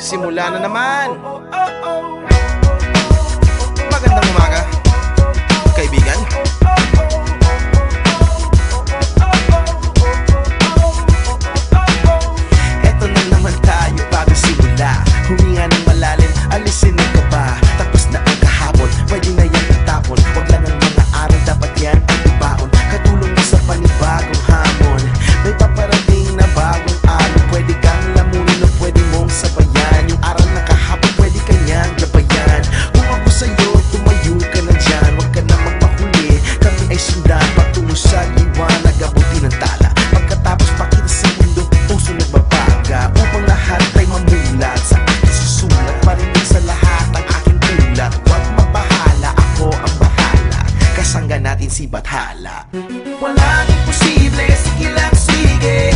Nagsimula na naman. Magandang umaga, kaibigan. Eto na naman tayo bago simula. Huminga ng malalim, alisin ang kaba. Tapos na ang kahapon, pwede na yan matapon. Huwag lang ang mga araw, dapat yan ang ibaon. Katulong mo sa panibagong hamon. May paparating na bagong araw. Pwede kang lamunin o pwede mong sabayan. Yung araw na kahapon, pwede kanyang gabayan. Kung ako sa'yo, tumayo ka na dyan. Huwag ka na magpahuli, kami ay sundan. Patungo sa liwanag, abutin ng tala. Pagkatapos pakita sa mundo, puso nagbabaga. Upang lahat ay mamulat sa aking susulat. Marinig sa lahat ang aking ulat. Huwag mabahala, ako ang bahala. Kasangga natin si Bathala. Walang imposible, sige lang sige.